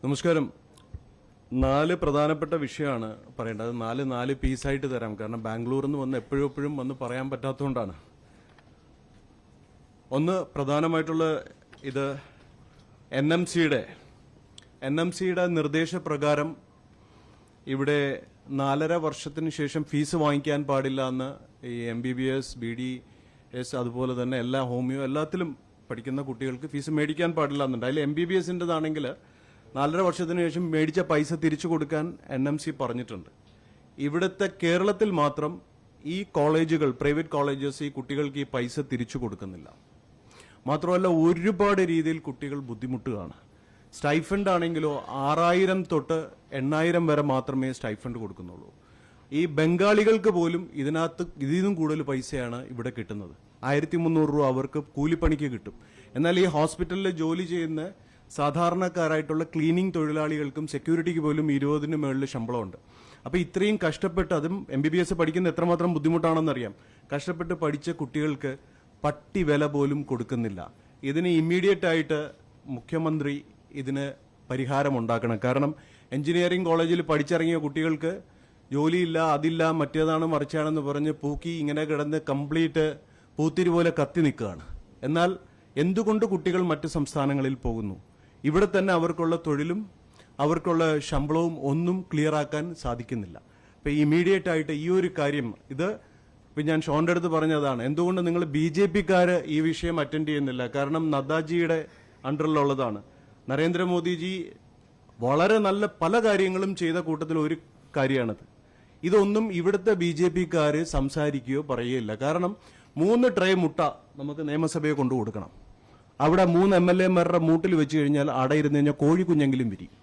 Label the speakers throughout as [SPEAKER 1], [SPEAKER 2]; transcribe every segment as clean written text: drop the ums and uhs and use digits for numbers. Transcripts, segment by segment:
[SPEAKER 1] നമസ്കാരം. 4 പ്രധാനപ്പെട്ട വിഷയമാണ് പറയേണ്ടത്. 4 പീസായിട്ട് തരാം. കാരണം ബാംഗ്ലൂരിൽ നിന്ന് വന്ന് എപ്പോഴും വന്ന് പറയാൻ പറ്റാത്തതുകൊണ്ടാണ്. ഒന്ന് പ്രധാനമായിട്ടുള്ള ഇത് NMCയുടെ നിർദ്ദേശപ്രകാരം ഇവിടെ 4.5 വർഷത്തിന് ശേഷം ഫീസ് വാങ്ങിക്കാൻ പാടില്ല എന്ന് ഈ MBBS, BDS അതുപോലെ തന്നെ എല്ലാ ഹോമിയോ എല്ലാത്തിലും പഠിക്കുന്ന കുട്ടികൾക്ക് ഫീസ് മേടിക്കാൻ പാടില്ല എന്നുണ്ട്. അതിൽ MBBSൻ്റെതാണെങ്കിൽ 4.5 വർഷത്തിന് ശേഷം മേടിച്ച പൈസ തിരിച്ചു കൊടുക്കാൻ NMC പറഞ്ഞിട്ടുണ്ട്. ഇവിടുത്തെ കേരളത്തിൽ മാത്രം ഈ കോളേജുകൾ, പ്രൈവറ്റ് കോളേജസ് ഈ കുട്ടികൾക്ക് ഈ പൈസ തിരിച്ചു കൊടുക്കുന്നില്ല. മാത്രമല്ല ഒരുപാട് രീതിയിൽ കുട്ടികൾ ബുദ്ധിമുട്ടുകയാണ്. സ്റ്റൈഫണ്ട് ആണെങ്കിലോ 6,000 തൊട്ട് 8,000 വരെ മാത്രമേ സ്റ്റൈഫണ്ട് കൊടുക്കുന്നുള്ളൂ. ഈ ബംഗാളികൾക്ക് പോലും ഇതിനും കൂടുതൽ പൈസയാണ് ഇവിടെ കിട്ടുന്നത്. 1,300 രൂപ അവർക്ക് കൂലിപ്പണിക്ക് കിട്ടും. എന്നാൽ ഈ ഹോസ്പിറ്റലിൽ ജോലി ചെയ്യുന്ന സാധാരണക്കാരായിട്ടുള്ള ക്ലീനിങ് തൊഴിലാളികൾക്കും സെക്യൂരിറ്റിക്ക് പോലും 20-ന് മുകളിൽ ശമ്പളമുണ്ട്. അപ്പോൾ ഇത്രയും കഷ്ടപ്പെട്ട്, അതും MBBS പഠിക്കുന്ന എത്രമാത്രം ബുദ്ധിമുട്ടാണെന്നറിയാം. കഷ്ടപ്പെട്ട് പഠിച്ച കുട്ടികൾക്ക് പട്ടി വില പോലും കൊടുക്കുന്നില്ല. ഇതിന് ഇമ്മീഡിയറ്റ് ആയിട്ട് മുഖ്യമന്ത്രി ഇതിന് പരിഹാരമുണ്ടാക്കണം. കാരണം എഞ്ചിനീയറിംഗ് കോളേജിൽ പഠിച്ചിറങ്ങിയ കുട്ടികൾക്ക് ജോലിയില്ല, അതില്ല, മറ്റേതാണ് മറിച്ചാണെന്ന് പറഞ്ഞ് പൂക്കി ഇങ്ങനെ കിടന്ന് കംപ്ലീറ്റ് പൂത്തിരി പോലെ കത്തി നിൽക്കുകയാണ്. എന്നാൽ എന്തുകൊണ്ട് കുട്ടികൾ മറ്റ് സംസ്ഥാനങ്ങളിൽ പോകുന്നു? ഇവിടെ തന്നെ അവർക്കുള്ള തൊഴിലും അവർക്കുള്ള ശമ്പളവും ഒന്നും ക്ലിയർ ആക്കാൻ സാധിക്കുന്നില്ല. അപ്പോൾ ഇമ്മീഡിയറ്റ് ആയിട്ട് ഈ ഒരു കാര്യം, ഇത് ഇപ്പം ഞാൻ ഷോന്റെ അടുത്ത് പറഞ്ഞതാണ്, എന്തുകൊണ്ട് നിങ്ങൾ BJPക്കാർ ഈ വിഷയം അറ്റൻഡ് ചെയ്യുന്നില്ല? കാരണം നദ്ദാജിയുടെ അണ്ടറിലുള്ളതാണ്. നരേന്ദ്രമോദിജി വളരെ നല്ല പല കാര്യങ്ങളും ചെയ്ത കൂട്ടത്തിൽ ഒരു കാര്യമാണത്. ഇതൊന്നും ഇവിടുത്തെ BJPക്കാർ സംസാരിക്കുകയോ പറയുകയില്ല. കാരണം 3 ട്രേ മുട്ട നമുക്ക് നിയമസഭയെ കൊണ്ടു കൊടുക്കണം. അവിടെ 3 MLA-മാരുടെ മൂട്ടിൽ വെച്ച് കഴിഞ്ഞാൽ അവിടെ ഇരുന്ന് കഴിഞ്ഞാൽ കോഴിക്കുഞ്ഞെങ്കിലും വിരിയും.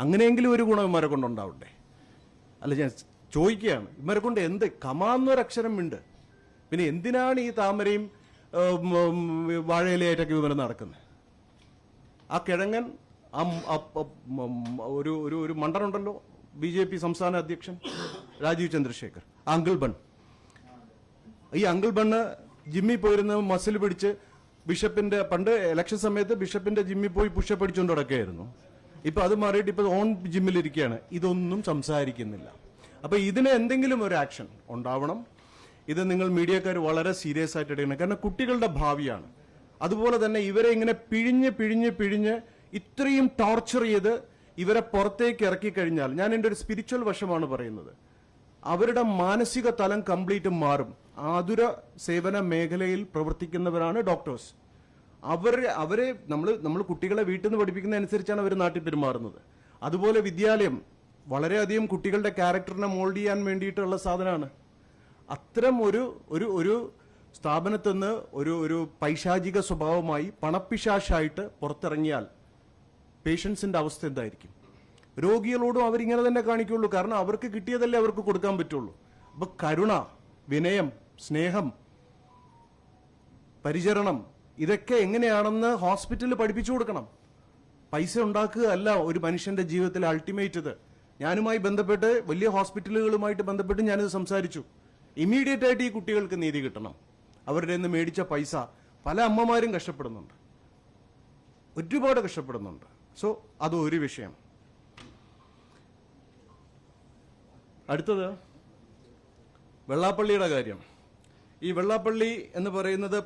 [SPEAKER 1] അങ്ങനെയെങ്കിലും ഒരു ഗുണം ഇവരെ കൊണ്ടുണ്ടാവണ്ടേ? അല്ല, ഞാൻ ചോദിക്കുകയാണ്, ഇവരെ കൊണ്ട് എന്ത് കമാന്നൊരക്ഷരം ഉണ്ട്? പിന്നെ എന്തിനാണ് ഈ താമരയും വാഴയിലയായിട്ടൊക്കെ ഇവർ നടക്കുന്നത്? ആ കിഴങ്ങൻ ഒരു മണ്ടനുണ്ടല്ലോ, BJP സംസ്ഥാന അധ്യക്ഷൻ രാജീവ് ചന്ദ്രശേഖർ, അങ്കിൾ ബൺ. ഈ അങ്കിൾ ബണ്ണ് ജിമ്മിൽ പോയിരുന്ന മസിൽ പിടിച്ച് ബിഷപ്പിന്റെ, പണ്ട് ഇലക്ഷൻ സമയത്ത് ബിഷപ്പിന്റെ ജിമ്മിൽ പോയി പുഷപ്പ് അടിച്ചുകൊണ്ട് നടക്കുകയായിരുന്നു. ഇപ്പൊ അത് മാറിയിട്ട് ഇപ്പൊ ഓൺ ജിമ്മിലിരിക്കുകയാണ്. ഇതൊന്നും സംസാരിക്കുന്നില്ല. അപ്പൊ ഇതിന് എന്തെങ്കിലും ഒരു ആക്ഷൻ ഉണ്ടാവണം. ഇത് നിങ്ങൾ മീഡിയക്കാർ വളരെ സീരിയസ് ആയിട്ട് എടുക്കണം. കാരണം കുട്ടികളുടെ ഭാവിയാണ്. അതുപോലെ തന്നെ ഇവരെ ഇങ്ങനെ പിഴിഞ്ഞ് ഇത്രയും ടോർച്ചർ ചെയ്ത് ഇവരെ പുറത്തേക്ക് ഇറക്കി കഴിഞ്ഞാൽ, ഞാൻ എൻ്റെ ഒരു സ്പിരിച്വൽ വശമാണ് പറയുന്നത്, അവരുടെ മാനസിക തലം കംപ്ലീറ്റ് മാറും. ആതുര സേവന മേഖലയിൽ പ്രവർത്തിക്കുന്നവരാണ് ഡോക്ടേഴ്സ്. അവരെ നമ്മൾ കുട്ടികളെ വീട്ടിൽ നിന്ന് പഠിപ്പിക്കുന്ന അനുസരിച്ചാണ് അവർ നാട്ടിൽ പെരുമാറുന്നത്. അതുപോലെ വിദ്യാലയം വളരെയധികം കുട്ടികളുടെ ക്യാരക്ടറിനെ മോൾഡ് ചെയ്യാൻ വേണ്ടിയിട്ടുള്ള സാധനമാണ്. അത്തരം ഒരു സ്ഥാപനത്തിൽ നിന്ന് ഒരു പൈശാചിക സ്വഭാവമായി പണപ്പിശാശായിട്ട് പുറത്തിറങ്ങിയാൽ പേഷ്യൻസിന്റെ അവസ്ഥ എന്തായിരിക്കും? രോഗികളോടും അവരിങ്ങനെ തന്നെ കാണിക്കുള്ളൂ. കാരണം അവർക്ക് കിട്ടിയതല്ലേ അവർക്ക് കൊടുക്കാൻ പറ്റുള്ളൂ. അപ്പൊ കരുണ, വിനയം, സ്നേഹം, പരിചരണം, ഇതൊക്കെ എങ്ങനെയാണെന്ന് ഹോസ്പിറ്റലിൽ പഠിപ്പിച്ചു കൊടുക്കണം. പൈസ ഉണ്ടാക്കുക അല്ല ഒരു മനുഷ്യന്റെ ജീവിതത്തിൽ അൾട്ടിമേറ്റ്. ഇത് ഞാനുമായി ബന്ധപ്പെട്ട് വലിയ ഹോസ്പിറ്റലുകളുമായിട്ട് ബന്ധപ്പെട്ട് ഞാനിത് സംസാരിച്ചു. ഇമ്മീഡിയറ്റ് ആയിട്ട് ഈ കുട്ടികൾക്ക് നീതി കിട്ടണം. അവരുടെ നിന്ന് മേടിച്ച പൈസ, പല അമ്മമാരും കഷ്ടപ്പെടുന്നുണ്ട്, ഒരുപാട് കഷ്ടപ്പെടുന്നുണ്ട്. സോ അത് ഒരു വിഷയം. അടുത്തത് വെള്ളാപ്പള്ളിയുടെ കാര്യം. ഈ വെള്ളാപ്പള്ളി എന്ന് പറയുന്നത്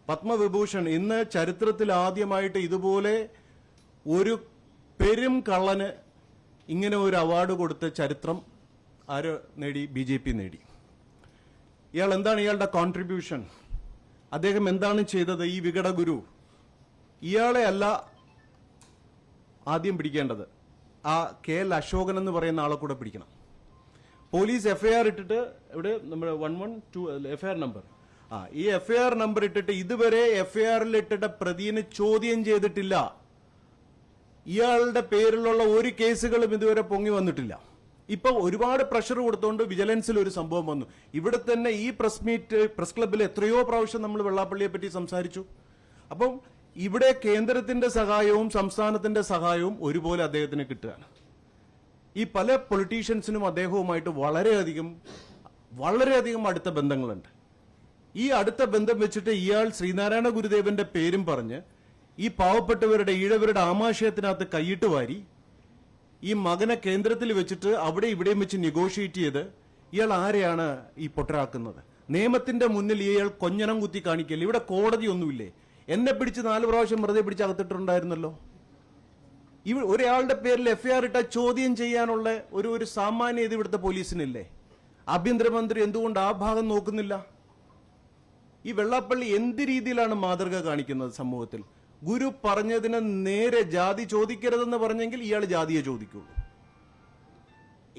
[SPEAKER 1] പത്മവിഭൂഷൺ ഇന്ന് ചരിത്രത്തിൽ ആദ്യമായിട്ട് ഇതുപോലെ ഒരു പെരും കള്ളന് ഇങ്ങനെ ഒരു അവാർഡ് കൊടുത്ത ചരിത്രം ആര് നേടി? BJP നേടി. ഇയാൾ എന്താണ് ഇയാളുടെ കോൺട്രിബ്യൂഷൻ? അദ്ദേഹം എന്താണ് ചെയ്തത്? ഈ വികടഗുരു ഇയാളെ അല്ല ആദ്യം പിടിക്കേണ്ടത്, ആ KL അശോകൻ എന്ന് പറയുന്ന ആളെ കൂടെ പിടിക്കണം. പോലീസ് FIR ഇട്ടിട്ട്, ഇവിടെ നമ്മുടെ 112 FIR നമ്പർ, ഈ FIR നമ്പർ ഇട്ടിട്ട് ഇതുവരെ FIR-ൽ ഇട്ടിട്ട പ്രതിയെ ചോദ്യം ചെയ്തിട്ടില്ല. ഇയാളുടെ പേരിലുള്ള ഒരു കേസുകളും ഇതുവരെ പൊങ്ങി വന്നിട്ടില്ല. ഇപ്പൊ ഒരുപാട് പ്രഷർ കൊടുത്തുകൊണ്ട് വിജിലൻസിൽ ഒരു സംഭവം വന്നു. ഇവിടെ തന്നെ ഈ പ്രസ് ക്ലബ്ബിൽ എത്രയോ പ്രാവശ്യം നമ്മൾ വെള്ളാപ്പള്ളിയെ പറ്റി സംസാരിച്ചു. അപ്പം ഇവിടെ കേന്ദ്രത്തിന്റെ സഹായവും സംസ്ഥാനത്തിന്റെ സഹായവും ഒരുപോലെ അദ്ദേഹത്തിന് കിട്ടുകയാണ്. ഈ പല പൊളിറ്റീഷ്യൻസിനും അദ്ദേഹവുമായിട്ട് വളരെയധികം അടുത്ത ബന്ധങ്ങളുണ്ട്. ഈ അടുത്ത ബന്ധം വെച്ചിട്ട് ഇയാൾ ശ്രീനാരായണ ഗുരുദേവന്റെ പേരും പറഞ്ഞ് ഈ പാവപ്പെട്ടവരുടെ ഈഴവരുടെ ആമാശയത്തിനകത്ത് കൈയിട്ട് വാരി ഈ മകനെ കേന്ദ്രത്തിൽ വെച്ചിട്ട് അവിടെ ഇവിടെയും വെച്ച് നെഗോഷിയേറ്റ് ചെയ്ത് ഇയാൾ ആരെയാണ് ഈ പൊട്ടരാക്കുന്നത്? നിയമത്തിന്റെ മുന്നിൽ ഇയാൾ കൊഞ്ഞനം കുത്തി കാണിക്കില്ല. ഇവിടെ കോടതിയൊന്നുമില്ലേ? എന്നെ പിടിച്ച് 4 പ്രാവശ്യം വെറുതെ പിടിച്ച് അകത്തിട്ടുണ്ടായിരുന്നല്ലോ. ഒരാളുടെ പേരിൽ എഫ്ഐആർ ഇട്ട ചോദ്യം ചെയ്യാനുള്ള ഒരു സാമാന്യത ഇവിടുത്തെ പോലീസിനില്ലേ? ആഭ്യന്തരമന്ത്രി എന്തുകൊണ്ട് ആ ഭാഗം നോക്കുന്നില്ല? ഈ വെള്ളാപ്പള്ളി എന്ത് രീതിയിലാണ് മാതൃക കാണിക്കുന്നത് സമൂഹത്തിൽ? ഗുരു പറഞ്ഞതിന് നേരെ ജാതി ചോദിക്കരുതെന്ന് പറഞ്ഞെങ്കിൽ ഇയാൾ ജാതിയെ ചോദിക്കുള്ളൂ.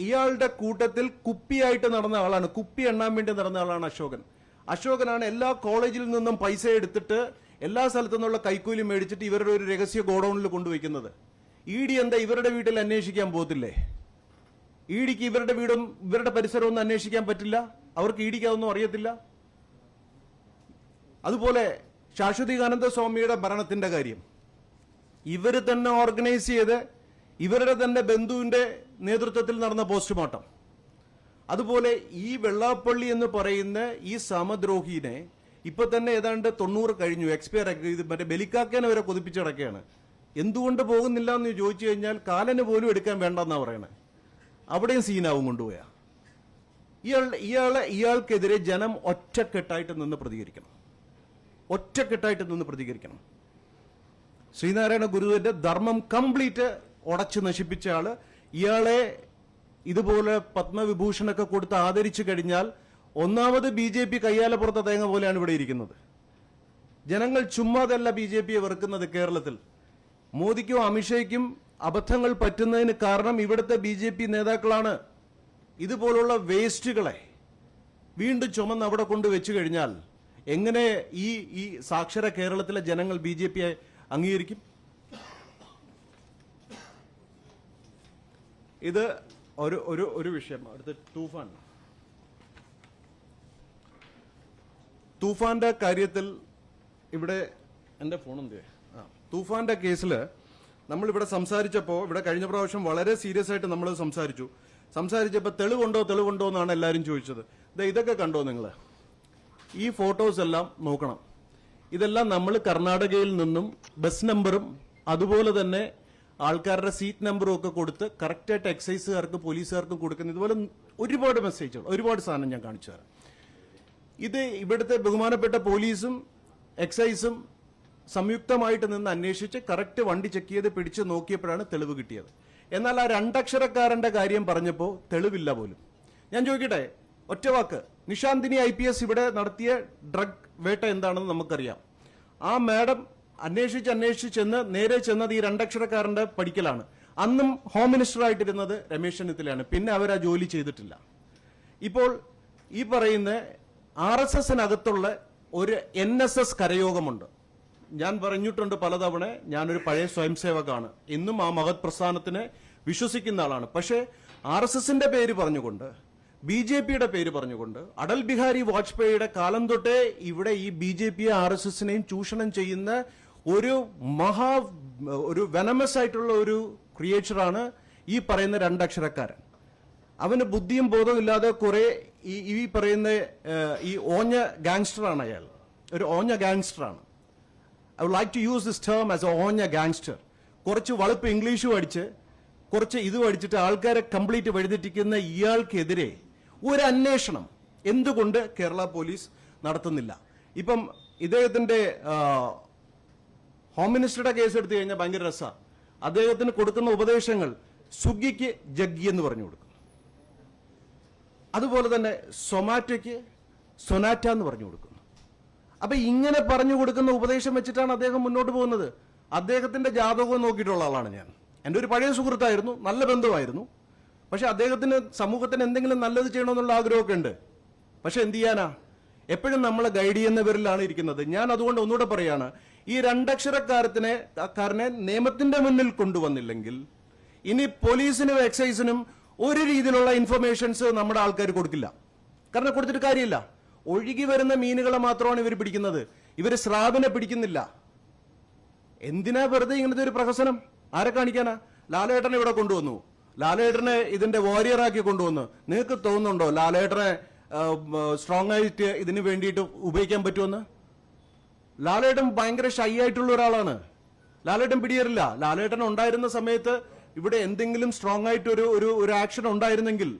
[SPEAKER 1] ഇയാളുടെ കൂട്ടത്തിൽ കുപ്പിയായിട്ട് നടന്ന ആളാണ്, കുപ്പി എണ്ണാൻ വേണ്ടി നടന്ന ആളാണ് അശോകൻ. അശോകനാണ് എല്ലാ കോളേജിൽ നിന്നും പൈസ എടുത്തിട്ട് എല്ലാ സ്ഥലത്തു നിന്നുള്ള കൈക്കൂലി മേടിച്ചിട്ട് ഇവരുടെ ഒരു രഹസ്യ ഗോഡൌണിൽ കൊണ്ടുവയ്ക്കുന്നത്. ഇഡി എന്താ ഇവരുടെ വീട്ടിൽ അന്വേഷിക്കാൻ പോകത്തില്ലേ? ഇഡിക്ക് ഇവരുടെ വീടും ഇവരുടെ പരിസരവും ഒന്നും അന്വേഷിക്കാൻ പറ്റില്ല? അവർക്ക് ഇഡിക്ക് അതൊന്നും അറിയത്തില്ല? അതുപോലെ ശാശ്വതികാനന്ദ സ്വാമിയുടെ മരണത്തിന്റെ കാര്യം ഇവര് തന്നെ ഓർഗനൈസ് ചെയ്ത് ഇവരുടെ തന്നെ ബന്ധുവിന്റെ നേതൃത്വത്തിൽ നടന്ന പോസ്റ്റ്മോർട്ടം. അതുപോലെ ഈ വെള്ളാപ്പള്ളി എന്ന് പറയുന്ന ഈ സമദ്രോഹിനെ ഇപ്പൊ തന്നെ ഏതാണ്ട് 90 കഴിഞ്ഞു, എക്സ്പയർ ഇത് മറ്റേ ബലിക്കാക്കേനെ വരെ കൊതിപ്പിച്ചടക്കുകയാണ്. എന്തുകൊണ്ട് പോകുന്നില്ല എന്ന് ചോദിച്ചു കഴിഞ്ഞാൽ കാലന് പോലും എടുക്കാൻ വേണ്ടെന്നാ പറയണേ. അവിടെയും സീനാവും കൊണ്ടുപോയാ. ഇയാൾക്കെതിരെ ജനം ഒറ്റക്കെട്ടായിട്ട് നിന്ന് പ്രതികരിക്കണം. ഒറ്റക്കെട്ടായിട്ട് നിന്ന് പ്രതികരിക്കണം. ശ്രീനാരായണ ഗുരുവിന്റെ ധർമ്മം കംപ്ലീറ്റ് ഉടച്ചു നശിപ്പിച്ച ആള് ഇയാളെ ഇതുപോലെ പത്മവിഭൂഷണൊക്കെ കൊടുത്ത് ആദരിച്ചു കഴിഞ്ഞാൽ ഒന്നാമത് BJP കയ്യാലപ്പുറത്തെ തേങ്ങ പോലെയാണ് ഇവിടെ ഇരിക്കുന്നത്. ജനങ്ങൾ ചുമ്മാതല്ല BJPയെ വെറുക്കുന്നത്. കേരളത്തിൽ മോദിക്കും അമിത്ഷയ്ക്കും അബദ്ധങ്ങൾ പറ്റുന്നതിന് കാരണം ഇവിടുത്തെ BJP നേതാക്കളാണ്. ഇതുപോലുള്ള വേസ്റ്റുകളെ വീണ്ടും ചുമന്ന് അവിടെ കൊണ്ടുവച്ചു കഴിഞ്ഞാൽ എങ്ങനെ ഈ സാക്ഷര കേരളത്തിലെ ജനങ്ങൾ BJPയെ അംഗീകരിക്കും? ഇത് ഒരു വിഷയം. അടുത്ത തൂഫാന്റെ കാര്യത്തിൽ ഇവിടെ എന്റെ ഫോൺ എന്ത് തൂഫാന്റെ കേസിൽ നമ്മളിവിടെ സംസാരിച്ചപ്പോൾ ഇവിടെ കഴിഞ്ഞ പ്രാവശ്യം വളരെ സീരിയസ് ആയിട്ട് നമ്മൾ സംസാരിച്ചപ്പോൾ തെളിവുണ്ടോ എന്നാണ് എല്ലാവരും ചോദിച്ചത്. ഇതൊക്കെ കണ്ടോ നിങ്ങൾ? ഈ ഫോട്ടോസ് എല്ലാം നോക്കണം. ഇതെല്ലാം നമ്മൾ കർണാടകയിൽ നിന്നും ബസ് നമ്പറും അതുപോലെ തന്നെ ആൾക്കാരുടെ സീറ്റ് നമ്പറും ഒക്കെ കൊടുത്ത് കറക്റ്റായിട്ട് എക്സൈസുകാർക്ക് പോലീസുകാർക്കും കൊടുക്കുന്ന ഇതുപോലെ ഒരുപാട് മെസ്സേജുകൾ, ഒരുപാട് സാധനം ഞാൻ കാണിച്ചു തരാം. ഇത് ഇവിടുത്തെ ബഹുമാനപ്പെട്ട പോലീസും എക്സൈസും സംയുക്തമായിട്ട് നിന്ന് അന്വേഷിച്ച് കറക്റ്റ് വണ്ടി ചെക്ക് ചെയ്ത് പിടിച്ച് നോക്കിയപ്പോഴാണ് തെളിവ് കിട്ടിയത്. എന്നാൽ ആ 2 അക്ഷരക്കാരന്റെ കാര്യം പറഞ്ഞപ്പോൾ തെളിവില്ല പോലും. ഞാൻ ചോദിക്കട്ടെ, ഒറ്റവാക്ക്, നിഷാന്തിനി IPS ഇവിടെ നടത്തിയ ഡ്രഗ് വേട്ട എന്താണെന്ന് നമുക്കറിയാം. ആ മാഡം അന്വേഷിച്ച് നേരെ ചെന്നത് ഈ 2 അക്ഷരക്കാരന്റെ പഠിക്കലാണ്. അന്നും ഹോം മിനിസ്റ്റർ ആയിട്ടിരുന്നത് രമേശ് ചെന്നിത്തലയാണ്. പിന്നെ അവർ ആ ജോലി ചെയ്തിട്ടില്ല. ഇപ്പോൾ ഈ പറയുന്ന RSSനകത്തുള്ള ഒരു NSS കരയോഗമുണ്ട്. ഞാൻ പറഞ്ഞിട്ടുണ്ട് പലതവണ, ഞാനൊരു പഴയ സ്വയം സേവകമാണ്. ഇന്നും ആ മഹത് പ്രസ്ഥാനത്തിനെ വിശ്വസിക്കുന്ന ആളാണ്. പക്ഷേ RSSന്റെ പേര് പറഞ്ഞുകൊണ്ട്, BJPയുടെ പേര് പറഞ്ഞുകൊണ്ട്, അടൽ ബിഹാരി വാജ്പേയിയുടെ കാലം തൊട്ടേ ഇവിടെ ഈ BJPയെ RSSനെയും ചൂഷണം ചെയ്യുന്ന ഒരു വെനമസ് ആയിട്ടുള്ള ഒരു ക്രിയേച്ചറാണ് ഈ പറയുന്ന 2 അക്ഷരക്കാരൻ. അവന് ബുദ്ധിയും ബോധവും ഇല്ലാതെ കുറെ ഈ പറയുന്ന ഈ ഓഞ്ഞ ഗാങ്സ്റ്ററാണ് അയാൾ. ഒരു ഓഞ്ഞ ഗാങ്സ്റ്ററാണ്. I would like to use this term as a ഓഞ്ഞ ഗാങ്സ്റ്റർ. കുറച്ച് വളുപ്പ് ഇംഗ്ലീഷ് പഠിച്ച് കുറച്ച് ഇത് പഠിച്ചിട്ട് ആൾക്കാരെ കംപ്ലീറ്റ് വഴിതെറ്റിക്കുന്ന ഇയാൾക്കെതിരെ ഒരു അന്വേഷണം എന്തുകൊണ്ട് കേരള പോലീസ് നടത്തുന്നില്ല? ഇപ്പം ഇദ്ദേഹത്തിന്റെ ഹോം മിനിസ്റ്ററുടെ കേസ് എടുത്തു കഴിഞ്ഞാൽ ഭയങ്കര രസമാണ്. അദ്ദേഹത്തിന് കൊടുക്കുന്ന ഉപദേശങ്ങൾ സ്വിഗ്ഗിക്ക് ജഗ്ഗി എന്ന് പറഞ്ഞു കൊടുക്കും. അതുപോലെ തന്നെ സൊമാറ്റോയ്ക്ക് സൊനാറ്റ എന്ന് പറഞ്ഞു കൊടുക്കുന്നു. അപ്പൊ ഇങ്ങനെ പറഞ്ഞു കൊടുക്കുന്ന ഉപദേശം വെച്ചിട്ടാണ് അദ്ദേഹം മുന്നോട്ട് പോകുന്നത്. അദ്ദേഹത്തിന്റെ ജാതകവും നോക്കിയിട്ടുള്ള ആളാണ് ഞാൻ. എൻ്റെ ഒരു പഴയ സുഹൃത്തായിരുന്നു, നല്ല ബന്ധമായിരുന്നു. പക്ഷെ അദ്ദേഹത്തിന് സമൂഹത്തിന് എന്തെങ്കിലും നല്ലത് ചെയ്യണമെന്നുള്ള ആഗ്രഹമൊക്കെ ഉണ്ട്. പക്ഷെ എന്ത് ചെയ്യാനാ? എപ്പോഴും നമ്മളെ ഗൈഡ് ചെയ്യുന്നവരിലാണ് ഇരിക്കുന്നത്. ഞാൻ അതുകൊണ്ട് ഒന്നുകൂടെ പറയാണ്, ഈ 2 അക്ഷരക്കാരനെ നിയമത്തിന്റെ മുന്നിൽ കൊണ്ടുവന്നില്ലെങ്കിൽ ഇനി പോലീസിനും എക്സൈസിനും ഒരു രീതിയിലുള്ള ഇൻഫർമേഷൻസ് നമ്മുടെ ആൾക്കാർ കൊടുക്കില്ല. കാരണം കൊടുത്തിട്ട് കാര്യമില്ല. ഒഴുകി വരുന്ന മീനുകളെ മാത്രമാണ് ഇവർ പിടിക്കുന്നത്. ഇവർ സ്രാവിനെ പിടിക്കുന്നില്ല. എന്തിനാ വെറുതെ ഇങ്ങനത്തെ ഒരു പ്രഹസനം? ആരെ കാണിക്കാനാ? ലാലേട്ടനെ ഇവിടെ കൊണ്ടുവന്നു. ലാലേട്ടനെ ഇതിന്റെ വാരിയറാക്കി കൊണ്ടുവന്നു. നിങ്ങൾക്ക് തോന്നുന്നുണ്ടോ ലാലേട്ടനെ സ്ട്രോങ് ആയിട്ട് ഇതിന് വേണ്ടിയിട്ട് ഉപയോഗിക്കാൻ പറ്റുമെന്ന്? ലാലേട്ടൻ ഭയങ്കര ഷൈ ആയിട്ടുള്ള ഒരാളാണ്. ലാലേട്ടൻ പിടിയേറില്ല. ലാലേട്ടൻ ഉണ്ടായിരുന്ന സമയത്ത് ഇവിടെ എന്തെങ്കിലും സ്ട്രോങ് ആയിട്ട് ഒരു ആക്ഷൻ ഉണ്ടായിരുന്നെങ്കിൽ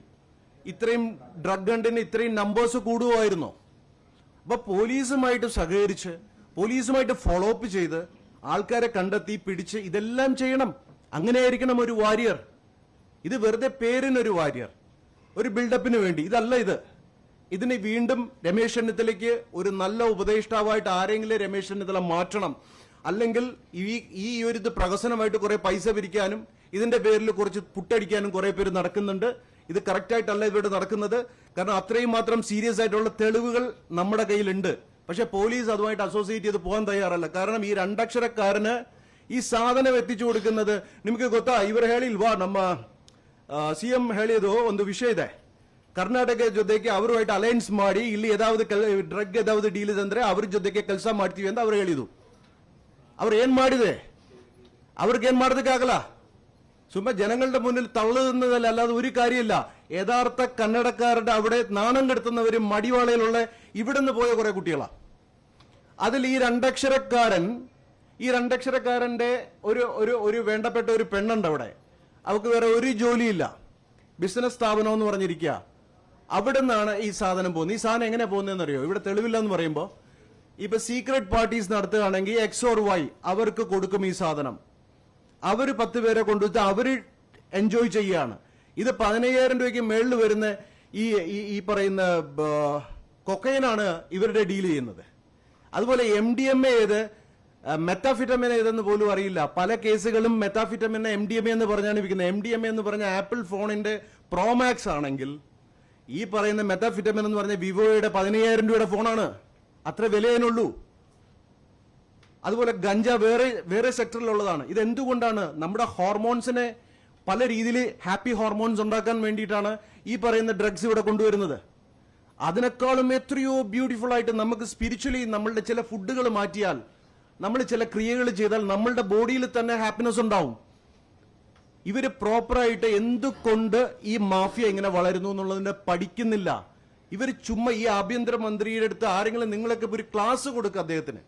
[SPEAKER 1] ഇത്രയും ഡ്രഗ് കണ്ടിന് ഇത്രയും നമ്പേഴ്സ് കൂടുമായിരുന്നോ? അപ്പൊ പോലീസുമായിട്ട് സഹകരിച്ച് പോലീസുമായിട്ട് ഫോളോ അപ്പ് ചെയ്ത് ആൾക്കാരെ കണ്ടെത്തി പിടിച്ച് ഇതെല്ലാം ചെയ്യണം. അങ്ങനെയായിരിക്കണം ഒരു വാരിയർ. ഇത് വെറുതെ പേരിനൊരു വാരിയർ, ഒരു ബിൽഡപ്പിന് വേണ്ടി ഇതല്ല. ഇതിനെ വീണ്ടും രമേശ് ചെന്നിത്തലയ്ക്ക് ഒരു നല്ല ഉപദേഷ്ടാവായിട്ട് ആരെങ്കിലും രമേശ് ചെന്നിത്തല മാറ്റണം. അല്ലെങ്കിൽ ഈ ഒരു ഇത് പ്രഹസനമായിട്ട് കുറെ പൈസ പിരിക്കാനും ഇതിന്റെ പേരിൽ കുറച്ച് പുട്ടടിക്കാനും കുറെ പേര് നടക്കുന്നുണ്ട്. ഇത് കറക്റ്റായിട്ടല്ല ഇവിടെ നടക്കുന്നത്. കാരണം അത്രയും മാത്രം സീരിയസ് ആയിട്ടുള്ള തെളിവുകൾ നമ്മുടെ കയ്യിലുണ്ട്. പക്ഷെ പോലീസ് അതുമായിട്ട് അസോസിയേറ്റ് ചെയ്ത് പോകാൻ തയ്യാറല്ല. കാരണം ಈ രണ്ടക്ഷരക്കാരന് ಈ ಸಾಧನೆ ಎತ್ತಿച്ചു കൊടുക്കുന്നത് ನಿಮಗೆ ಗೊತ್ತಾ? ಇವರು ಹೇಳಿಲ್ವಾ, ನಮ್ಮ ಸಿಎಂ ಹೇಳಿದ್ದು ಒಂದು ವಿಷಯ ಇದೆ. ಕರ್ನಾಟಕ ಜೊತೆಗೆ ಅವರುമായിട്ട് ಅಲೈನ್ಸ್ ಮಾಡಿ ಇಲ್ಲಿ ಏದಾவது ಡ್ರಗ್ ಏದಾவது ಡೀಲ್ ಇದೆ ಅಂದ್ರೆ ಅವ್ರ ಜೊತೆಗೆ ಕೆಲಸ ಮಾಡ್ತೀವಿ ಅಂತ ಅವ್ರು ಹೇಳಿದ್ರು. ಅವ್ರು ಏನ್ ಮಾಡಿದೆ? ಅವ್ರಿಗೇನ್ ಮಾಡೋದಕ್ಕಾಗಲ್ಲ. സുമ്മാ ജനങ്ങളുടെ മുന്നിൽ തള്ളുന്നതല്ല, അല്ലാതെ ഒരു കാര്യമില്ല. യഥാർത്ഥ കന്നഡക്കാരുടെ അവിടെ നാണം കെടുത്തുന്നവരും മടിവാളയിലുള്ള ഇവിടുന്ന് പോയ കുറെ കുട്ടികളാണ്. അതിൽ ഈ രണ്ടക്ഷരക്കാരന്റെ ഒരു വേണ്ടപ്പെട്ട ഒരു പെണ്ണുണ്ട് അവിടെ. അവർക്ക് വേറെ ഒരു ജോലിയില്ല, ബിസിനസ് സ്ഥാപനം എന്ന് പറഞ്ഞിരിക്കുക. അവിടെ നിന്നാണ് ഈ സാധനം പോകുന്നത്. ഈ സാധനം എങ്ങനെ പോകുന്നതെന്ന് അറിയോ? ഇവിടെ തെളിവില്ല എന്ന് പറയുമ്പോൾ ഇപ്പൊ സീക്രട്ട് പാർട്ടീസ് നടത്തുകയാണെങ്കിൽ എക്സ് ഓർ വൈ അവർക്ക് കൊടുക്കും ഈ സാധനം. അവര് 10 പേരെ കൊണ്ടുവച്ച് അവര് എൻജോയ് ചെയ്യുകയാണ്. ഇത് 15,000 രൂപയ്ക്ക് മേളിൽ വരുന്ന ഈ പറയുന്ന കൊക്കൈനാണ് ഇവരുടെ ഡീൽ ചെയ്യുന്നത്. അതുപോലെ MDMA ഏത്, മെത്താഫിറ്റമിൻ ഏതെന്ന് പോലും അറിയില്ല. പല കേസുകളും മെത്താഫിറ്റമിനെ MDMA എന്ന് പറഞ്ഞാണ് വിൽക്കുന്നത്. MDMA എന്ന് പറഞ്ഞ ആപ്പിൾ ഫോണിന്റെ പ്രോമാക്സ് ആണെങ്കിൽ ഈ പറയുന്ന മെത്താഫിറ്റമിൻ എന്ന് പറഞ്ഞ വിവോയുടെ 15,000 രൂപയുടെ ഫോണാണ്. അത്ര വിലയേനുള്ളൂ. അതുപോലെ ഗഞ്ച വേറെ സെക്ടറിലുള്ളതാണ്. ഇത് എന്തുകൊണ്ടാണ്? നമ്മുടെ ഹോർമോൺസിനെ പല രീതിയിൽ ഹാപ്പി ഹോർമോൺസ് ഉണ്ടാക്കാൻ വേണ്ടിയിട്ടാണ് ഈ പറയുന്ന ഡ്രഗ്സ് ഇവിടെ കൊണ്ടുവരുന്നത്. അതിനേക്കാളും എത്രയോ ബ്യൂട്ടിഫുൾ ആയിട്ട് നമുക്ക് സ്പിരിച്വലി നമ്മളുടെ ചില ഫുഡുകൾ മാറ്റിയാൽ, നമ്മൾ ചില ക്രിയകൾ ചെയ്താൽ നമ്മളുടെ ബോഡിയിൽ തന്നെ ഹാപ്പിനെസ് ഉണ്ടാവും. ഇവര് പ്രോപ്പറായിട്ട് എന്തുകൊണ്ട് ഈ മാഫിയ ഇങ്ങനെ വളരുന്നു എന്നുള്ളതിന്റെ പഠിക്കുന്നില്ല. ഇവര് ചുമ്മാ ഈ ആഭ്യന്തരമന്ത്രിയുടെ അടുത്ത് ആരെങ്കിലും നിങ്ങളൊക്കെ ഒരു ക്ലാസ് കൊടുക്കുക അദ്ദേഹത്തിന്.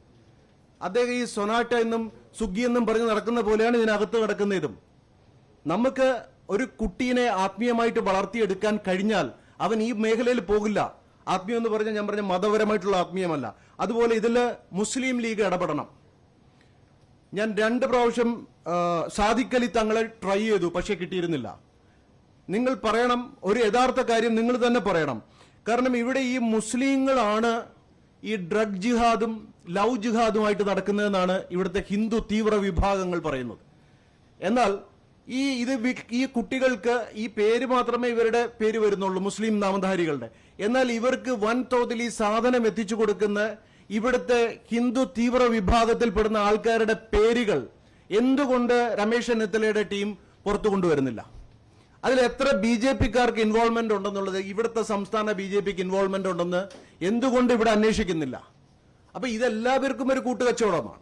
[SPEAKER 1] അദ്ദേഹം ഈ സൊനാട്ട എന്നും സുഗ്ഗി എന്നും പറഞ്ഞ് നടക്കുന്ന പോലെയാണ് ഇതിനകത്ത് കിടക്കുന്നതും. നമുക്ക് ഒരു കുട്ടീനെ ആത്മീയമായിട്ട് വളർത്തിയെടുക്കാൻ കഴിഞ്ഞാൽ അവൻ ഈ മേഖലയിൽ പോകില്ല. ആത്മീയം എന്ന് പറഞ്ഞാൽ ഞാൻ പറഞ്ഞ മതപരമായിട്ടുള്ള ആത്മീയമല്ല. അതുപോലെ ഇതിൽ മുസ്ലിം ലീഗ് ഇടപെടണം. ഞാൻ 2 പ്രാവശ്യം സാദിഖ് അലി തങ്ങളെ ട്രൈ ചെയ്തു, പക്ഷെ കിട്ടിയിരുന്നില്ല. നിങ്ങൾ പറയണം, ഒരു യഥാർത്ഥ കാര്യം നിങ്ങൾ തന്നെ പറയണം. കാരണം ഇവിടെ ഈ മുസ്ലിങ്ങളാണ് ഈ ഡ്രഗ് ജിഹാദും ലവ് ജിഹാദുമായിട്ട് നടക്കുന്നതെന്നാണ് ഇവിടുത്തെ ഹിന്ദു തീവ്ര വിഭാഗങ്ങൾ പറയുന്നത്. എന്നാൽ ഈ കുട്ടികൾക്ക് ഈ പേര് മാത്രമേ ഇവരുടെ പേര് വരുന്നുള്ളൂ, മുസ്ലിം നാമധാരികളുടെ. എന്നാൽ ഇവർക്ക് വൻതോതിൽ ഈ സാധനം എത്തിച്ചു കൊടുക്കുന്ന ഇവിടുത്തെ ഹിന്ദു തീവ്ര വിഭാഗത്തിൽപ്പെടുന്ന ആൾക്കാരുടെ പേരുകൾ എന്തുകൊണ്ട് രമേശ് ചെന്നിത്തലയുടെ ടീം പുറത്തു കൊണ്ടുവരുന്നില്ല? അതിൽ എത്ര BJP-ക്കാർക്ക് ഇൻവോൾവ്മെന്റ് ഉണ്ടെന്നുള്ളത്, ഇവിടുത്തെ സംസ്ഥാന BJP-ക്ക് ഇൻവോൾവ്മെന്റ് ഉണ്ടെന്ന് എന്തുകൊണ്ട് ഇവിടെ അന്വേഷിക്കുന്നില്ല? അപ്പൊ ഇതെല്ലാവർക്കും ഒരു കൂട്ടുകച്ചവടമാണ്.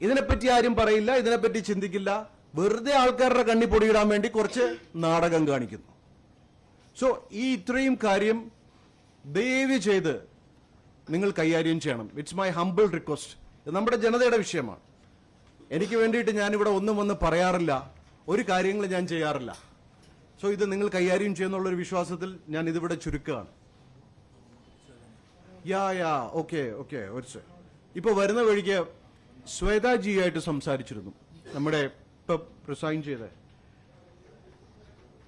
[SPEAKER 1] ഇതിനെപ്പറ്റി ആരും പറയില്ല, ഇതിനെപ്പറ്റി ചിന്തിക്കില്ല. വെറുതെ ആൾക്കാരുടെ കണ്ണി പൊടിയിടാൻ വേണ്ടി കുറച്ച് നാടകം കാണിക്കുന്നു. സോ ഇത്രയും കാര്യം ദയവ് ചെയ്ത് നിങ്ങൾ കൈകാര്യം ചെയ്യണം. It's my humble request. ഇത് നമ്മുടെ ജനതയുടെ വിഷയമാണ്. എനിക്ക് വേണ്ടിയിട്ട് ഞാനിവിടെ ഒന്നും വന്ന് പറയാറില്ല, ഒരു കാര്യങ്ങൾ ഞാൻ ചെയ്യാറില്ല. സോ ഇത് നിങ്ങൾ കൈകാര്യം ചെയ്യുന്നുള്ളൊരു വിശ്വാസത്തിൽ ഞാൻ ഇതിവിടെ ചുരുക്കുകയാണ്. ഓക്കെ. ഇപ്പൊ വരുന്ന വഴിക്ക് ശ്വേതാജിയായിട്ട് സംസാരിച്ചിരുന്നു. നമ്മുടെ ഇപ്പൊ റിസൈൻ ചെയ്ത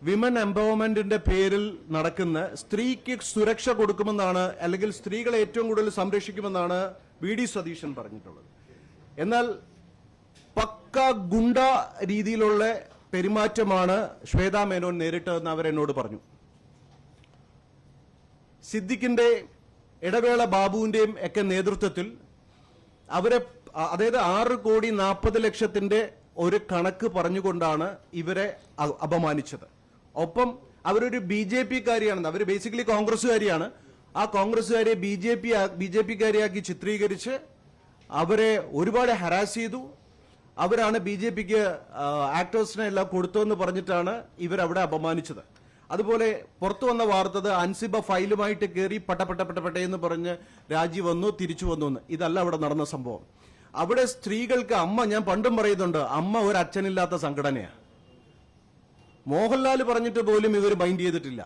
[SPEAKER 1] വിമൻ എംപവർമെന്റിന്റെ പേരിൽ നടക്കുന്ന സ്ത്രീക്ക് സുരക്ഷ കൊടുക്കുമെന്നാണ്, അല്ലെങ്കിൽ സ്ത്രീകളെ ഏറ്റവും കൂടുതൽ സംരക്ഷിക്കുമെന്നാണ് VD സതീശൻ പറഞ്ഞിട്ടുള്ളത്. എന്നാൽ പക്ക ഗുണ്ട രീതിയിലുള്ള പെരുമാറ്റമാണ് ശ്വേതാ മേനോൻ നേരിട്ടതെന്ന് അവരെന്നോട് പറഞ്ഞു. സിദ്ദിഖിന്റെ ഇടവേള ബാബുവിന്റെയും ഒക്കെ നേതൃത്വത്തിൽ അവരെ, അതായത് 6,40,00,000 ഒരു കണക്ക് പറഞ്ഞുകൊണ്ടാണ് ഇവരെ അപമാനിച്ചത്. ഒപ്പം അവരൊരു BJP-കാരിയാണെന്ന്, അവർ ബേസിക്കലി കോൺഗ്രസ്സുകാരിയാണ്. ആ കോൺഗ്രസ്സുകാരെ BJP-കാരിയാക്കി ചിത്രീകരിച്ച് അവരെ ഒരുപാട് ഹരാസ് ചെയ്തു. അവരാണ് BJP-ക്ക് ആക്ടേഴ്സിനെ എല്ലാം കൊടുത്തതെന്ന് പറഞ്ഞിട്ടാണ് ഇവരവിടെ അപമാനിച്ചത്. അതുപോലെ പുറത്തു വന്ന വാർത്തത് അൻസിബ ഫയലുമായിട്ട് കയറി പട്ടപ്പെട്ടെന്ന് പറഞ്ഞ് രാജി വന്നു, തിരിച്ചു വന്നു എന്ന്. ഇതല്ല അവിടെ നടന്ന സംഭവം. അവിടെ സ്ത്രീകൾക്ക് അമ്മ, ഞാൻ പണ്ടും പറയുന്നുണ്ട്, അമ്മ ഒരു അച്ഛനില്ലാത്ത സംഘടനയാണ്. മോഹൻലാൽ പറഞ്ഞിട്ട് പോലും ഇവർ മൈൻഡ് ചെയ്തിട്ടില്ല.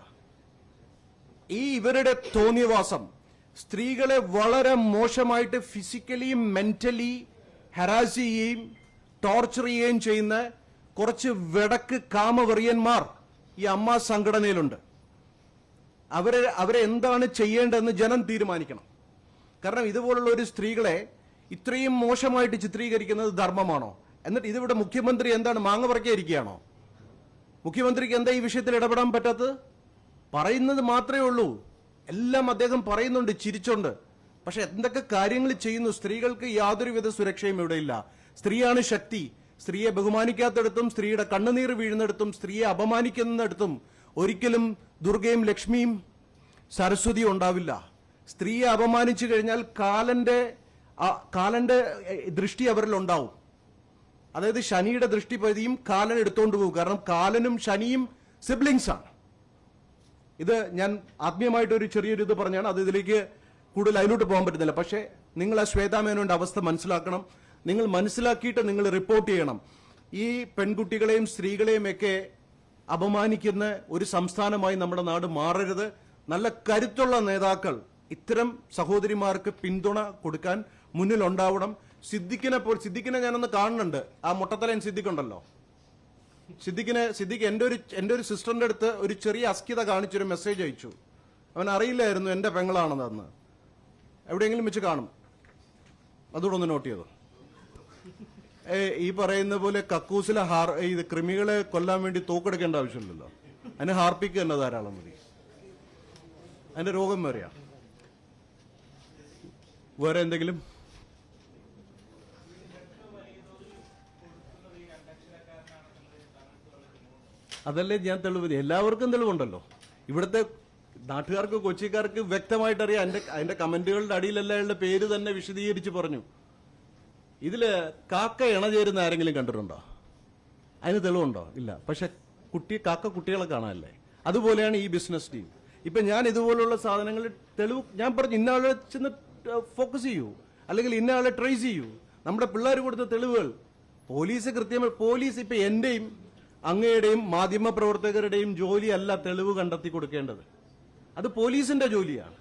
[SPEAKER 1] ഇവരുടെ തോന്നിയവാസം സ്ത്രീകളെ വളരെ മോശമായിട്ട് ഫിസിക്കലിയും മെന്റലി ഹരാസ് ചെയ്യുകയും ടോർച്ചർ ചെയ്യുകയും ചെയ്യുന്ന കുറച്ച് വെടക്ക് കാമവെറിയന്മാർ ഈ അമ്മ സംഘടനയിലുണ്ട്. അവരെ എന്താണ് ചെയ്യേണ്ടതെന്ന് ജനം തീരുമാനിക്കണം. കാരണം ഇതുപോലുള്ള ഒരു സ്ത്രീകളെ ഇത്രയും മോശമായിട്ട് ചിത്രീകരിക്കുന്നത് ധർമ്മമാണോ? എന്നിട്ട് ഇതിവിടെ മുഖ്യമന്ത്രി എന്താണ് മാങ്ങ പറിക്കാതിരിക്കുകയാണോ? മുഖ്യമന്ത്രിക്ക് എന്താ ഈ വിഷയത്തിൽ ഇടപെടാൻ പറ്റാത്തത്? പറയുന്നത് മാത്രമേ ഉള്ളൂ, എല്ലാം അദ്ദേഹം പറയുന്നുണ്ട് ചിരിച്ചോണ്ട്. പക്ഷെ എന്തൊക്കെ കാര്യങ്ങൾ ചെയ്യുന്നു? സ്ത്രീകൾക്ക് യാതൊരുവിധ സുരക്ഷയും ഇവിടെയില്ല. സ്ത്രീയാണ് ശക്തി. സ്ത്രീയെ ബഹുമാനിക്കാത്തടത്തും, സ്ത്രീയുടെ കണ്ണുനീർ വീഴുന്നിടത്തും, സ്ത്രീയെ അപമാനിക്കുന്നിടത്തും ഒരിക്കലും ദുർഗയും ലക്ഷ്മിയും സരസ്വതിയും ഉണ്ടാവില്ല. സ്ത്രീയെ അപമാനിച്ചു കഴിഞ്ഞാൽ കാലന്റെ ദൃഷ്ടി അവരിൽ ഉണ്ടാവും. അതായത് ശനിയുടെ ദൃഷ്ടി പതിയും കാലൻ എടുത്തോണ്ട് പോകും. കാരണം കാലനും ശനിയും സിബ്ലിങ്സ് ആണ്. ഇത് ഞാൻ ആത്മീയമായിട്ടൊരു ചെറിയൊരു ഇത് പറഞ്ഞാണ്. അത് ഇതിലേക്ക് കൂടുതൽ അതിലോട്ട് പോകാൻ പറ്റുന്നില്ല. പക്ഷേ നിങ്ങൾ ആ ശ്വേതാമേനോന്റെ അവസ്ഥ മനസ്സിലാക്കണം. നിങ്ങൾ മനസ്സിലാക്കിയിട്ട് നിങ്ങൾ റിപ്പോർട്ട് ചെയ്യണം. ഈ പെൺകുട്ടികളെയും സ്ത്രീകളെയും ഒക്കെ അപമാനിക്കുന്ന ഒരു സംസ്ഥാനമായി നമ്മുടെ നാട് മാറരുത്. നല്ല കരുത്തുള്ള നേതാക്കൾ ഇത്തരം സഹോദരിമാർക്ക് പിന്തുണ കൊടുക്കാൻ മുന്നിലുണ്ടാവണം. സിദ്ദിഖിനെ ഞാനൊന്ന് കാണുന്നുണ്ട്. ആ മുട്ടത്തലൻ സിദ്ദിഖുണ്ടല്ലോ, സിദ്ദിഖ് എൻ്റെ ഒരു സിസ്റ്ററിന്റെ അടുത്ത് ഒരു ചെറിയ അസ്കിത കാണിച്ചൊരു മെസ്സേജ് അയച്ചു. അവൻ അറിയില്ലായിരുന്നു എൻ്റെ പെങ്ങളാണെന്ന്. അന്ന് എവിടെയെങ്കിലും വെച്ച് കാണും. അതുകൂടെ ഒന്ന് നോട്ട് ചെയ്തു. ഈ പറയുന്ന പോലെ കക്കൂസിലെ ഇത് കൃമികളെ കൊല്ലാൻ വേണ്ടി തോക്കെടുക്കേണ്ട ആവശ്യമില്ലല്ലോ. അതിന് ഹാർപ്പിക്ക് തന്നെ ധാരാളം മതി. അതിന്റെ രോഗം വരെയാ. വേറെ എന്തെങ്കിലും? അതല്ലേ ഞാൻ തെളിവ്. എല്ലാവർക്കും തെളിവുണ്ടല്ലോ. ഇവിടുത്തെ നാട്ടുകാർക്ക്, കൊച്ചിക്കാർക്ക് വ്യക്തമായിട്ട് അറിയാം. അതിന്റെ കമന്റുകളുടെ അടിയിലല്ല അയാളുടെ പേര് തന്നെ വിശദീകരിച്ച് പറഞ്ഞു. ഇതില് കാക്ക ഇണചേരുന്ന ആരെങ്കിലും കണ്ടിട്ടുണ്ടോ? അതിന് തെളിവുണ്ടോ? ഇല്ല. പക്ഷെ കാക്ക കുട്ടികളെ കാണാനല്ലേ? അതുപോലെയാണ് ഈ ബിസിനസ് ടീം. ഇപ്പൊ ഞാൻ ഇതുപോലുള്ള സാധനങ്ങളിൽ തെളിവ് ഞാൻ പറഞ്ഞു, ഇന്നയാളെ ചെന്ന് ഫോക്കസ് ചെയ്യൂ, അല്ലെങ്കിൽ ഇന്നയാളെ ട്രേസ് ചെയ്യൂ. നമ്മുടെ പിള്ളേർ കൊടുത്ത തെളിവുകൾ പോലീസ് കൃത്യമായി, പോലീസ് ഇപ്പൊ എന്റെയും അങ്ങയുടെയും മാധ്യമ പ്രവർത്തകരുടെയും ജോലിയല്ല തെളിവ് കണ്ടെത്തി കൊടുക്കേണ്ടത്. അത് പോലീസിന്റെ ജോലിയാണ്.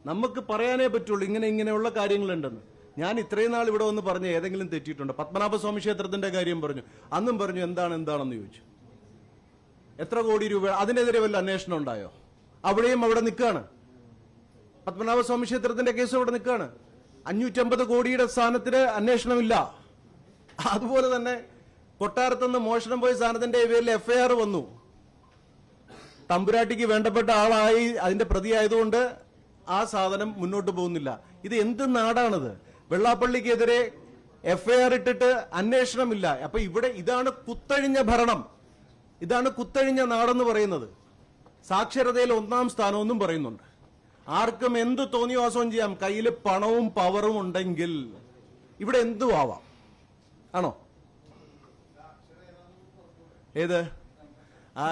[SPEAKER 1] നമുക്ക് പറയാനേ പറ്റുള്ളൂ ഇങ്ങനെയുള്ള കാര്യങ്ങളുണ്ടെന്ന്. ഞാൻ ഇത്രയും നാൾ ഇവിടെ വന്ന് പറഞ്ഞ ഏതെങ്കിലും തെറ്റിയിട്ടുണ്ട്? പത്മനാഭസ്വാമി ക്ഷേത്രത്തിന്റെ കാര്യം പറഞ്ഞു, അന്നും പറഞ്ഞു എന്താണെന്ന് ചോദിച്ചു. എത്ര കോടി രൂപ, അതിനെതിരെ വല്ല അന്വേഷണം ഉണ്ടായോ? അവിടെ നിൽക്കുകയാണ്. പത്മനാഭസ്വാമി ക്ഷേത്രത്തിന്റെ കേസ് അവിടെ നിൽക്കുകയാണ്. 550 കോടിയുടെ സ്ഥാനത്തിന് അന്വേഷണമില്ല. അതുപോലെ തന്നെ കൊട്ടാരത്തുനിന്ന് മോഷണം പോയ സ്ഥാനത്തിന്റെ പേരിൽ FIR വന്നു. തമ്പുരാട്ടിക്ക് വേണ്ടപ്പെട്ട ആളായി അതിന്റെ പ്രതിയായതുകൊണ്ട് ആ സാധനം മുന്നോട്ട് പോകുന്നില്ല. ഇത് എന്ത് നാടാണിത്? വെള്ളാപ്പള്ളിക്കെതിരെ FIR ഇട്ടിട്ട് അന്വേഷണമില്ല. അപ്പൊ ഇവിടെ ഇതാണ് കുത്തഴിഞ്ഞ ഭരണം, ഇതാണ് കുത്തഴിഞ്ഞ നാടെന്ന് പറയുന്നത്. സാക്ഷരതയിൽ 1-ാം സ്ഥാനമെന്നും പറയുന്നുണ്ട്. ആർക്കും എന്ത് തോന്നിവാസവും ചെയ്യാം. കയ്യിൽ പണവും പവറും ഉണ്ടെങ്കിൽ ഇവിടെ എന്തും ആവാം. ആണോ? ഏത്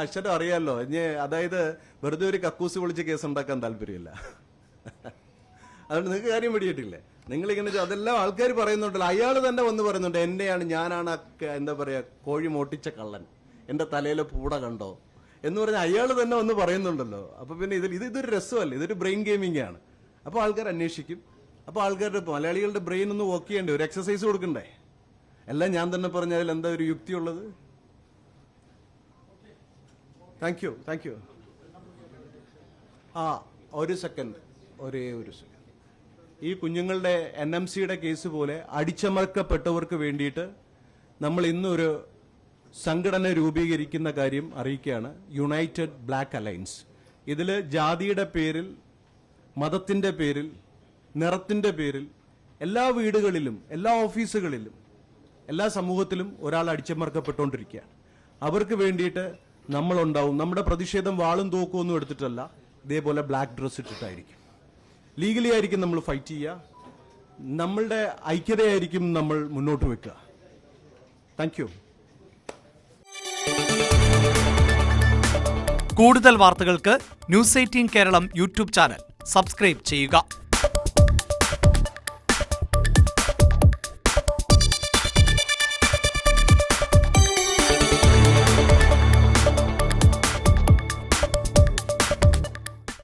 [SPEAKER 1] അക്ഷരം അറിയാമല്ലോ. അതായത് വെറുതെ ഒരു കക്കൂസ് വിളിച്ച് കേസുണ്ടാക്കാൻ താല്പര്യമില്ല. അതുകൊണ്ട് നിങ്ങൾക്ക് കാര്യം പിടിയിട്ടില്ലേ? നിങ്ങളിങ്ങനെ അതെല്ലാം ആൾക്കാർ പറയുന്നുണ്ടല്ലോ. അയാൾ തന്നെ വന്ന് പറയുന്നുണ്ട്, ഞാനാണ് എന്താ പറയാ കോഴി മോട്ടിച്ച കള്ളൻ, എന്റെ തലയിലെ പൂട കണ്ടോ എന്ന് പറഞ്ഞാൽ അയാൾ തന്നെ വന്ന് പറയുന്നുണ്ടല്ലോ. അപ്പൊ പിന്നെ ഇതൊരു രസമല്ലേ? ഇതൊരു ബ്രെയിൻ ഗെയിമിംഗ് ആണ്. അപ്പൊ ആൾക്കാർ അന്വേഷിക്കും. അപ്പൊ ആൾക്കാരുടെ മലയാളികളുടെ ബ്രെയിൻ ഒന്ന് വർക്ക് ചെയ്യണ്ടേ? ഒരു എക്സസൈസ് കൊടുക്കണ്ടേ? എല്ലാം ഞാൻ തന്നെ പറഞ്ഞതിൽ എന്താ ഒരു യുക്തിയുള്ളത്? Thank you. ഒരു സെക്കൻഡ്. ഈ കുഞ്ഞുങ്ങളുടെ NMCയുടെ കേസ് പോലെ അടിച്ചമർക്കപ്പെട്ടവർക്ക് വേണ്ടിയിട്ട് നമ്മൾ ഇന്നൊരു സംഘടന രൂപീകരിക്കുന്ന കാര്യം അറിയിക്കുകയാണ്. United black alliance. ഇതിൽ ജാതിയുടെ പേരിൽ, മതത്തിന്റെ പേരിൽ, നിറത്തിന്റെ പേരിൽ എല്ലാ വീടുകളിലും, എല്ലാ ഓഫീസുകളിലും, എല്ലാ സമൂഹത്തിലും ഒരാൾ അടിച്ചമർക്കപ്പെട്ടുകൊണ്ടിരിക്കുകയാണ്. അവർക്ക് വേണ്ടിയിട്ട് നമ്മളുണ്ടാവും. നമ്മുടെ പ്രതിഷേധം വാളും തോക്കുമൊന്നും എടുത്തിട്ടല്ല, ഇതേപോലെ ബ്ലാക്ക് ഡ്രസ് ഇട്ടിട്ടായിരിക്കും. ലീഗലി ആയിരിക്കും നമ്മൾ ഫൈറ്റ് ചെയ്യുക. നമ്മളുടെ ഐക്യതയായിരിക്കും നമ്മൾ മുന്നോട്ട് വെക്കുക. Thank you.
[SPEAKER 2] കൂടുതൽ വാർത്തകൾക്ക് News 18 Keralam YouTube channel subscribe ചെയ്യുക.